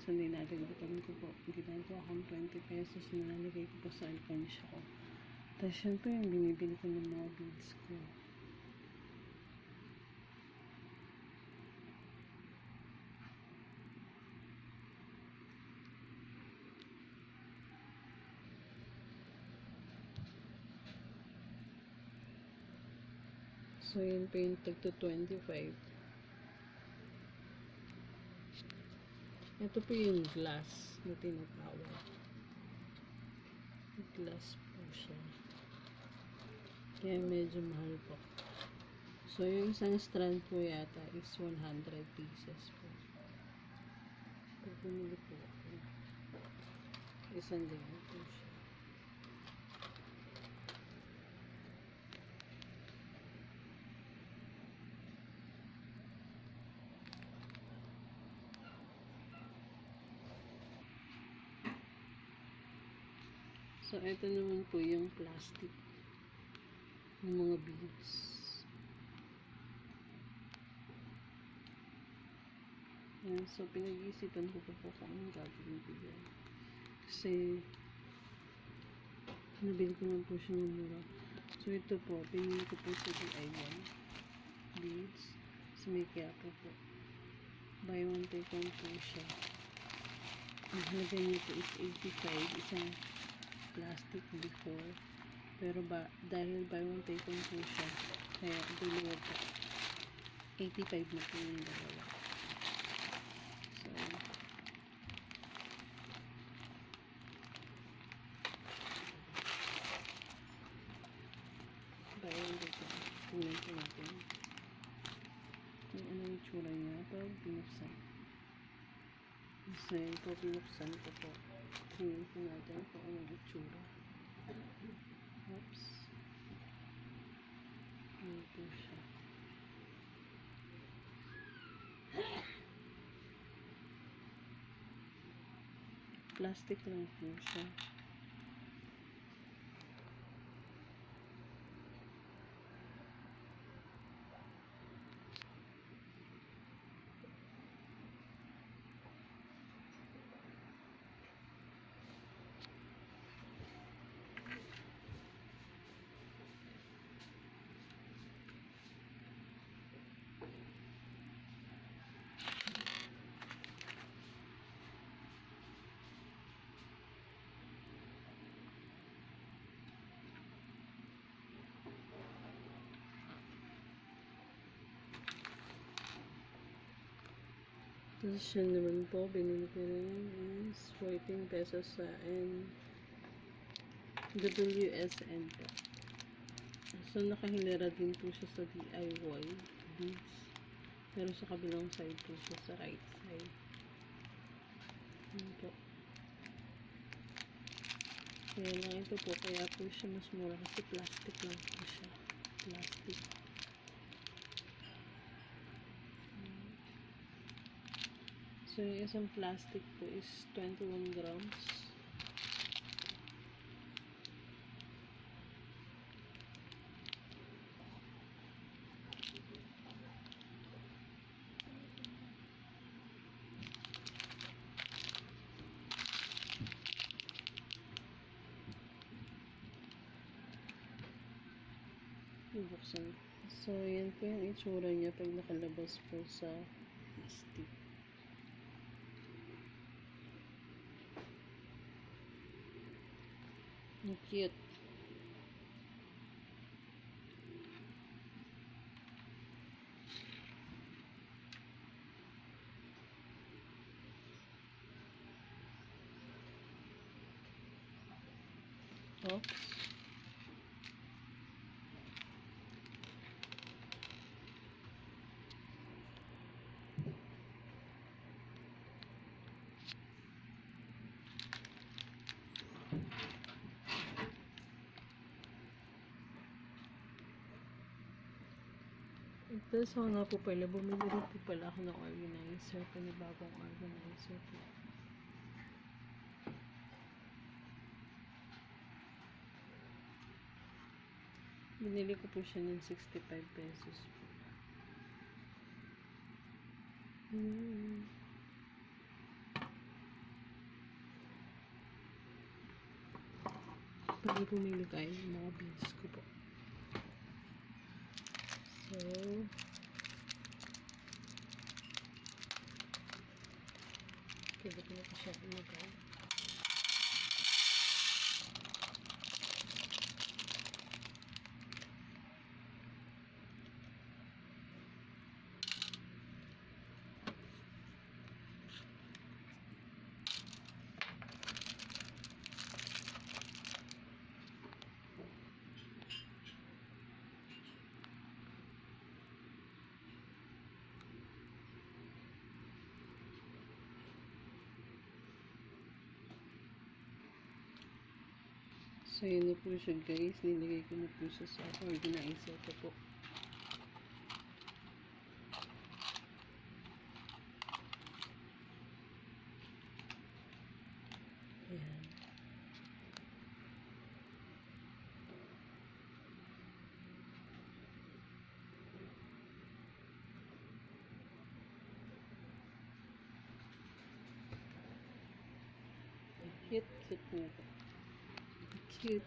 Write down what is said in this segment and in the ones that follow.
Minsan dinadagdagan ko po. Ginagawa akong 20 pesos na nalagay ko po sa alkansya ko. Tapos yun po yung binibili ko ng mga beads ko. So, yun po yung tagto 25. Ito po yung glass na tinatawag. Glass po siya. Kaya medyo mahal po. So, yung isang strand po yata is 100 pieces po. Pag bumili po ako, isang ganyan po siya. So, ito naman po yung plastic ng mga beads. Yan. So, pinag-iisipan ko po kung anong gagawin ko dyan. Kasi, nabili ko lang po siya ng mura. So, ito po, pinili ko po sa DIY beads. Sa may Quiapo po. Buy one, take one po siya. Ang halaga niya po is 85, isang plastic before. Pero dahil buy one take one po siya, kaya dalawa po. 85 na po yung dalawa. So, buy one take one. Tingnan po natin. Kung ano yung tsura niya pag binuksan. So, yun po, binuksan ko po. Tingnan po natin kung ano yung tsura. Oops. Ano po siya. Plastic lang po siya. Tapos siya naman po, binili ko rin is 14 pesos sa WSN po. So, nakahilera din po siya sa DIY beads. Pero sa kabilang side po siya, sa right side. Yun po. Kaya lang ito po, kaya po siya mas mura kasi plastic lang po siya. Plastic. So, yung isang plastic po is 21 grams. Buksan. So, yan po yung itsura niya pag nakalabas po sa plastic. Ang cute. Oops. Ito, so nga po pala, bumili rin po pala ako ng organizer, panibagong organizer po. Binili ko po siya ng 65 pesos po. may pumili kayo ng mga beads ko po. So, kaya ko na po siya ilagay. So, yun na po siya guys. Nilagay ko na po siya sa organizer ko po. Ayan. Cute po. Cute.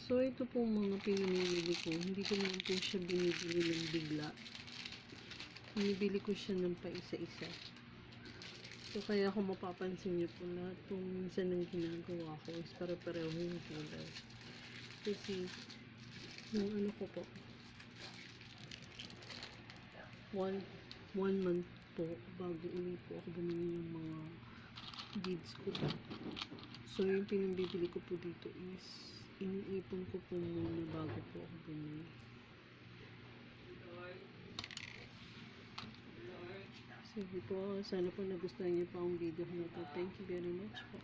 So, ito po mga pinamili ko. Hindi ko naman po siya binibili ng bigla. Binibili ko siya ng paisa-isa. So, kaya kung mapapansin niyo po lahat kung minsan ang ginagawa ko is para pareho yung kulay. Kasi, yung ano ko po, one month po bago ulit po ako bumili ng mga beads ko po. So, yung pinambibili ko po dito is iniipon ko po muna bago po ako bumili. Sige po, sana po nagustuhan niyo po ang video na to. Thank you very much po.